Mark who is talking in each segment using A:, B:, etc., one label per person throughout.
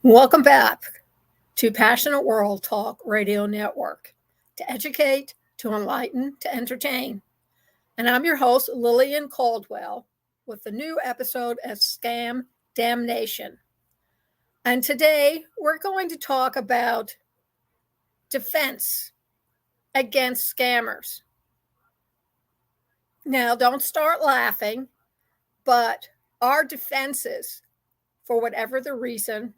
A: Welcome back to Passionate World Talk Radio Network, to educate, to enlighten, to entertain. And I'm your host, Lillian Cauldwell, with the new episode of Scam Damnation. And today we're going to talk about defense against scammers. Now, don't start laughing, but our defenses, for whatever the reason,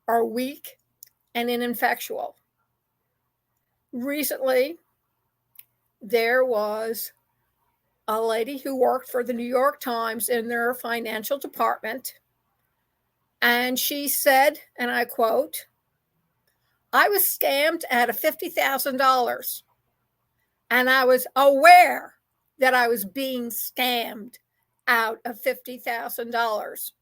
A: are weak and ineffectual. Recently, there was a lady who worked for the New York Times in their financial department, and she said, and I quote, "I was scammed out of $50,000, and I was aware that I was being scammed out of $50,000,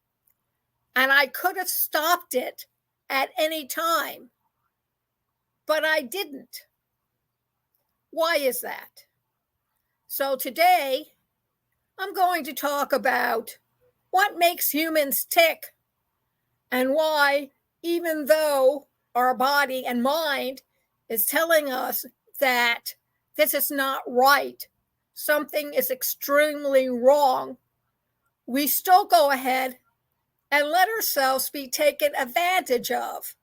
A: and I could have stopped it at any time, but I didn't. Why is that?" So today, I'm going to talk about what makes humans tick and why, even though our body and mind is telling us that this is not right, something is extremely wrong, we still go ahead and let ourselves be taken advantage of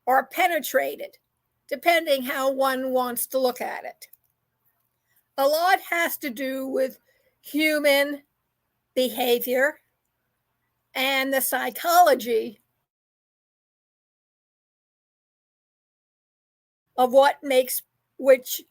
A: or penetrated, depending how one wants to look at it. A lot has to do with human behavior and the psychology of what makes which.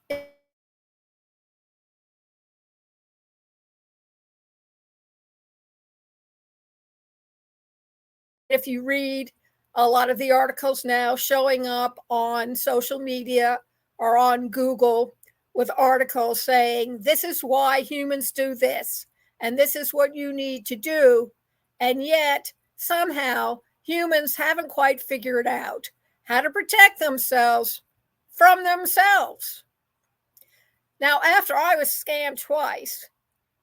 A: If you read a lot of the articles now showing up on social media or on Google with articles saying this is why humans do this and this is what you need to do, and yet somehow humans haven't quite figured out how to protect themselves from themselves. Now, after I was scammed twice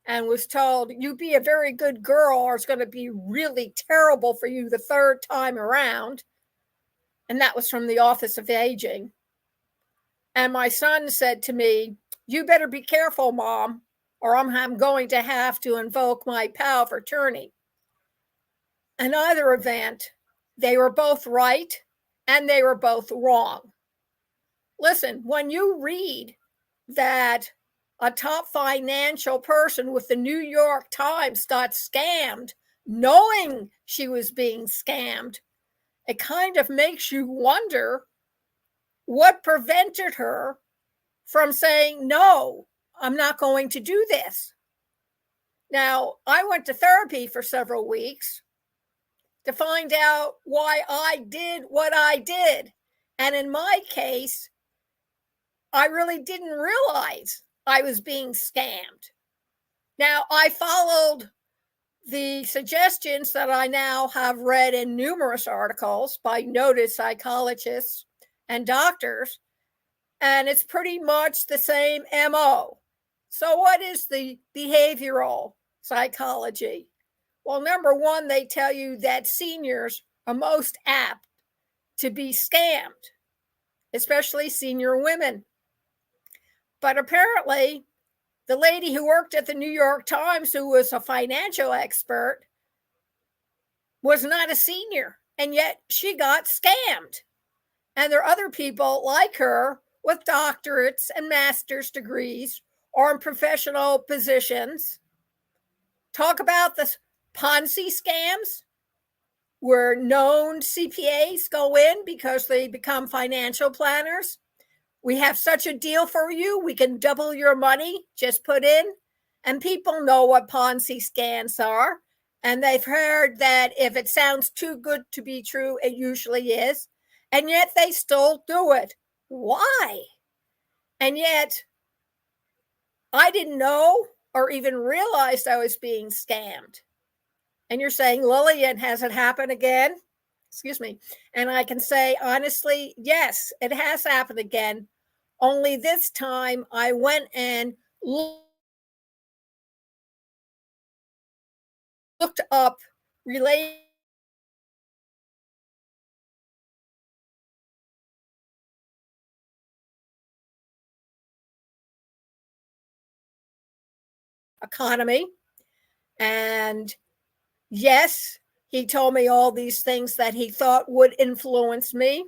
A: and was told, "You be a very good girl or it's going to be really terrible for you the third time around," and that was from the Office of Aging. And my son said to me, "You better be careful, Mom, or I'm going to have to invoke my power of attorney." In either event, they were both right and they were both wrong. Listen, when you read that a top financial person with the New York Times got scammed, knowing she was being scammed, it kind of makes you wonder what prevented her from saying, "No, I'm not going to do this." Now, I went to therapy for several weeks to find out why I did what I did. And in my case, I really didn't realize I was being scammed. Now, I followed the suggestions that I now have read in numerous articles by noted psychologists and doctors, and it's pretty much the same MO. So, what is the behavioral psychology? Well, number one, they tell you that seniors are most apt to be scammed, especially senior women. But apparently, the lady who worked at the New York Times, who was a financial expert, was not a senior, and yet she got scammed. And there are other people like her with doctorates and master's degrees or in professional positions. Talk about the Ponzi scams, where known CPAs go in because they become financial planners. "We have such a deal for you. We can double your money. Just put in." And people know what Ponzi scams are. And they've heard that if it sounds too good to be true, it usually is. And yet they still do it. Why? And yet I didn't know or even realized I was being scammed. And you're saying, "Lillian, has it happened again?" Excuse me. And I can say, honestly, yes, it has happened again. Only this time I went and looked up related economy. And yes, he told me all these things that he thought would influence me.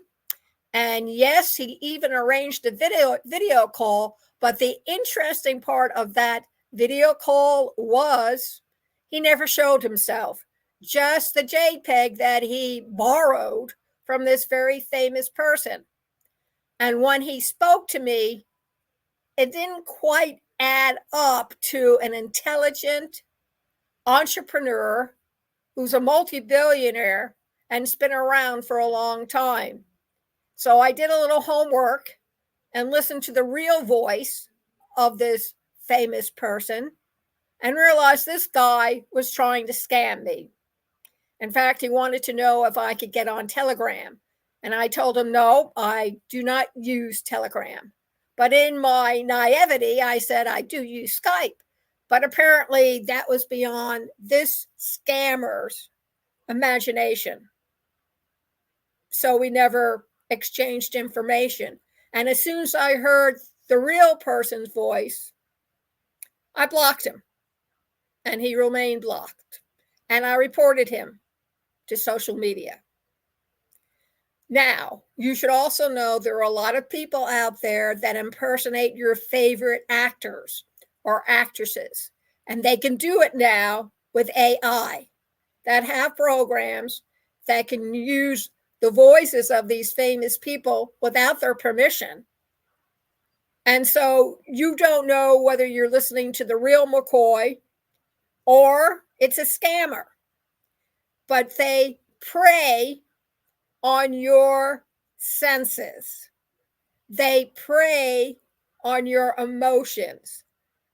A: And yes, he even arranged a video call. But the interesting part of that video call was he never showed himself, just the JPEG that he borrowed from this very famous person. And when he spoke to me, it didn't quite add up to an intelligent entrepreneur who's a multi-billionaire and's been around for a long time. So I did a little homework and listened to the real voice of this famous person and realized this guy was trying to scam me. In fact, he wanted to know if I could get on Telegram. And I told him, no, I do not use Telegram. But in my naivety, I said, I do use Skype. But apparently that was beyond this scammer's imagination. So we never exchanged information. And as soon as I heard the real person's voice, I blocked him. And he remained blocked. And I reported him to social media. Now, you should also know there are a lot of people out there that impersonate your favorite actors or actresses. And they can do it now with AI that have programs that can use the voices of these famous people without their permission. And so you don't know whether you're listening to the real McCoy or it's a scammer. But they prey on your senses. They prey on your emotions.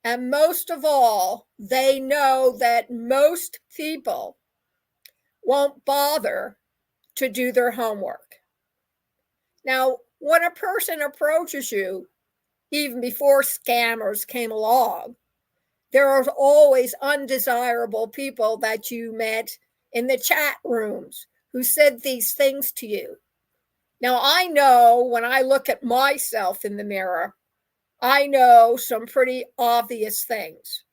A: And most of all, they know that most people won't bother to do their homework. Now, when a person approaches you, even before scammers came along, there are always undesirable people that you met in the chat rooms who said these things to you. Now, I know when I look at myself in the mirror, I know some pretty obvious things.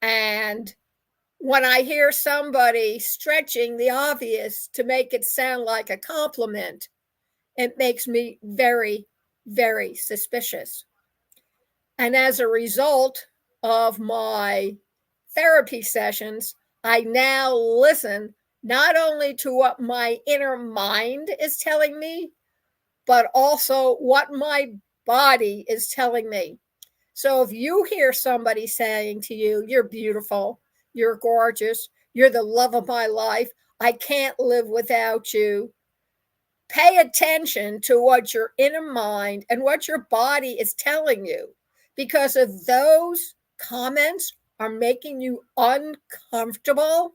A: And when I hear somebody stretching the obvious to make it sound like a compliment, it makes me very, very suspicious. And as a result of my therapy sessions, I now listen not only to what my inner mind is telling me, but also what my body is telling me. So if you hear somebody saying to you, you're beautiful, you're gorgeous, you're the love of my life, I can't live without you, pay attention to what your inner mind and what your body is telling you. Because if those comments are making you uncomfortable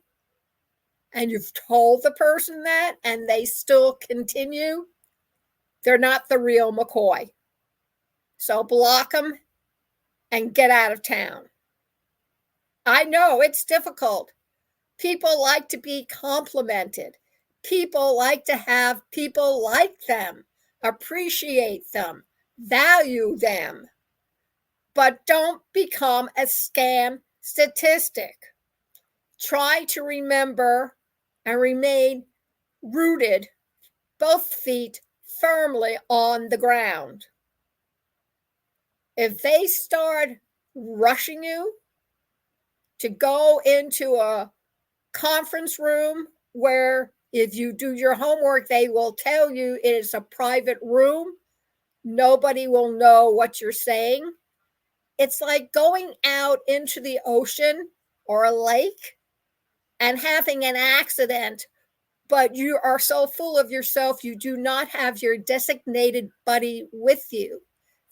A: and you've told the person that and they still continue, they're not the real McCoy. So block them and get out of town. I know it's difficult. People like to be complimented. People like to have people like them, appreciate them, value them. But don't become a scam statistic. Try to remember and remain rooted, both feet firmly on the ground. If they start rushing you to go into a conference room where if you do your homework, they will tell you it is a private room, nobody will know what you're saying. It's like going out into the ocean or a lake and having an accident, but you are so full of yourself, you do not have your designated buddy with you.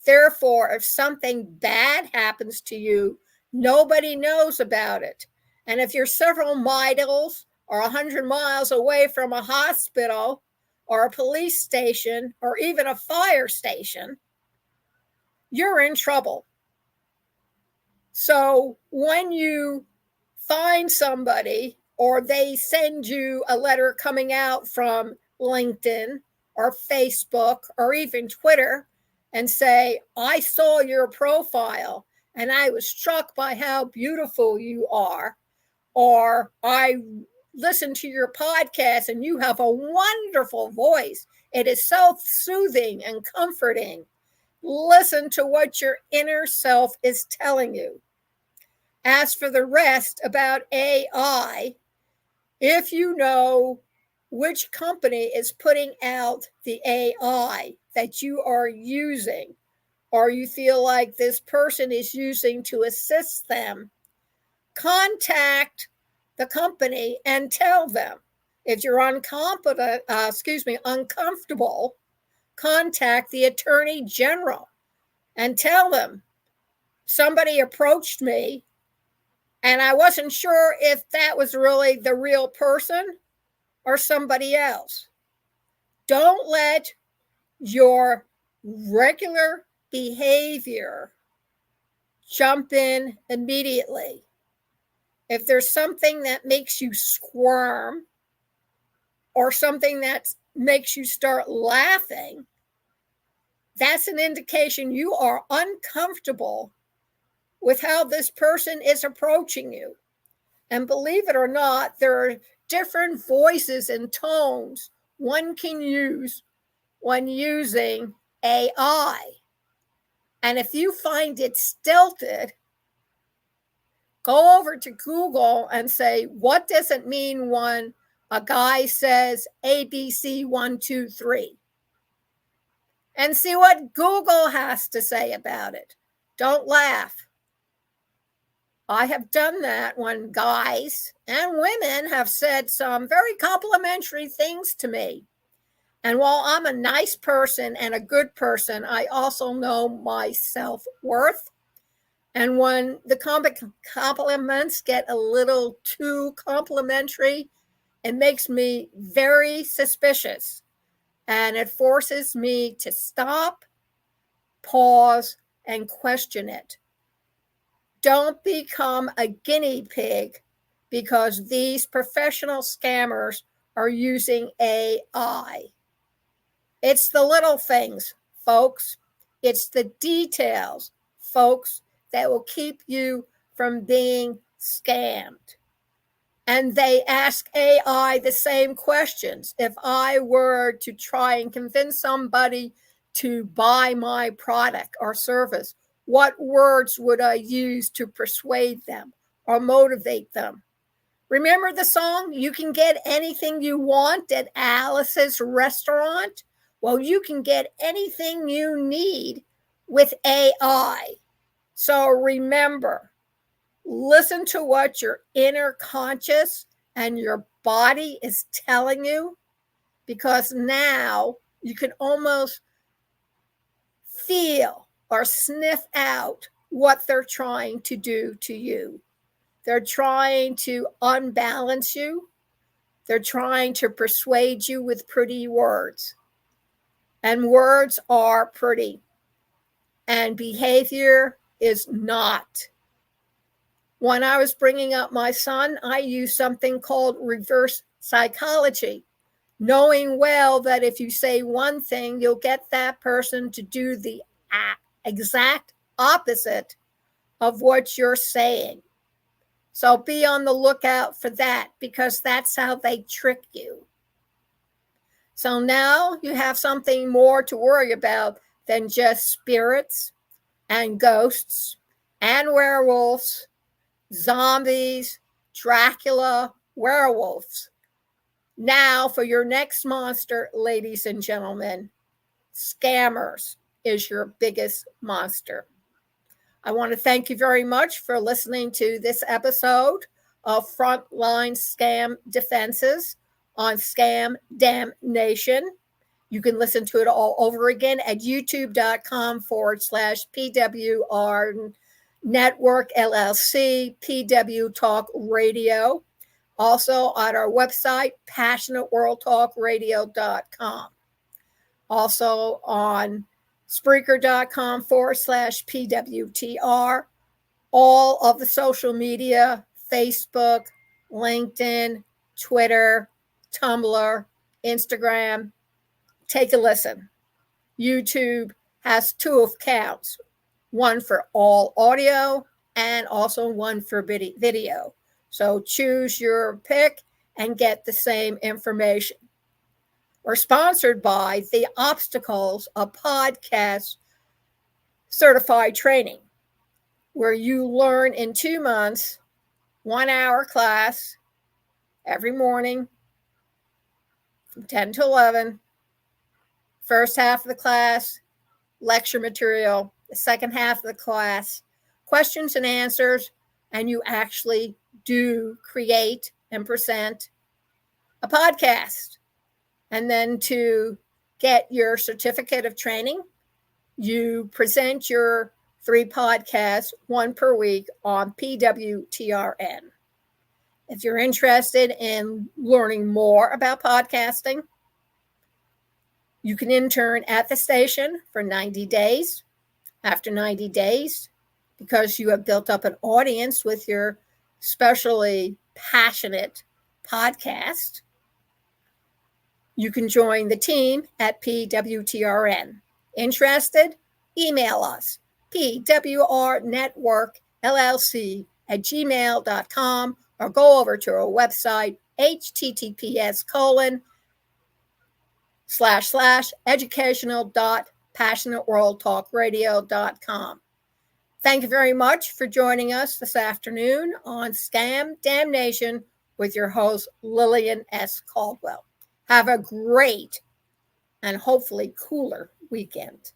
A: Therefore, if something bad happens to you, nobody knows about it. And if you're several miles or 100 miles away from a hospital or a police station or even a fire station, you're in trouble. So when you find somebody or they send you a letter coming out from LinkedIn or Facebook or even Twitter and say, I saw your profile and I was struck by how beautiful you are, or I listened to your podcast and you have a wonderful voice. It is so soothing and comforting. Listen to what your inner self is telling you. As for the rest about AI, if you know which company is putting out the AI that you are using, or you feel like this person is using to assist them, contact the company and tell them. If you're uncomfortable, contact the Attorney General and tell them, somebody approached me and I wasn't sure if that was really the real person or somebody else. Don't let your regular behavior jump in immediately. If there's something that makes you squirm or something that makes you start laughing, that's an indication you are uncomfortable with how this person is approaching you. And believe it or not, there are different voices and tones one can use when using AI. And if you find it stilted, go over to Google and say, what does it mean when a guy says ABC 123? And see what Google has to say about it. Don't laugh. I have done that when guys and women have said some very complimentary things to me. And while I'm a nice person and a good person, I also know my self-worth. And when the compliments get a little too complimentary, it makes me very suspicious. And it forces me to stop, pause, and question it. Don't become a guinea pig because these professional scammers are using AI. It's the little things, folks. It's the details, folks, that will keep you from being scammed. And they ask AI the same questions. If I were to try and convince somebody to buy my product or service, what words would I use to persuade them or motivate them? Remember the song, You Can Get Anything You Want at Alice's Restaurant? Well, you can get anything you need with AI. So remember, listen to what your inner conscious and your body is telling you, because now you can almost feel or sniff out what they're trying to do to you. They're trying to unbalance you. They're trying to persuade you with pretty words. And words are pretty. And behavior is not. When I was bringing up my son, I used something called reverse psychology, knowing well that if you say one thing, you'll get that person to do the exact opposite of what you're saying. So be on the lookout for that, because that's how they trick you. So now you have something more to worry about than just spirits and ghosts and werewolves, zombies, Dracula, werewolves. Now for your next monster, ladies and gentlemen, scammers is your biggest monster. I want to thank you very much for listening to this episode of Frontline Scam Defenses on Scam Damnation. You can listen to it all over again at youtube.com/PWR Network LLC, PW Talk Radio. Also on our website, passionateworldtalkradio.com. Also on Spreaker.com/PWTR. All of the social media, Facebook, LinkedIn, Twitter, Tumblr, Instagram. Take a listen. YouTube has 2 accounts. one for all audio and also one for video. So choose your pick and get the same information. We're sponsored by The Obstacles, a podcast certified training where you learn in 2 months, 1 hour class every morning from 10 to 11. First half of the class, lecture material. The second half of the class, questions and answers, and you actually do create and present a podcast. And then to get your certificate of training, you present your 3 podcasts, 1 per week on PWTRN. If you're interested in learning more about podcasting, you can intern at the station for 90 days. After 90 days, because you have built up an audience with your specially passionate podcast, you can join the team at PWTRN. Interested? Email us, pwrnetworkllc@gmail.com, or go over to our website, https://educational.passionateworldtalkradio.com. Thank you very much for joining us this afternoon on Scam Damnation with your host, Lillian S. Cauldwell. Have a great and hopefully cooler weekend.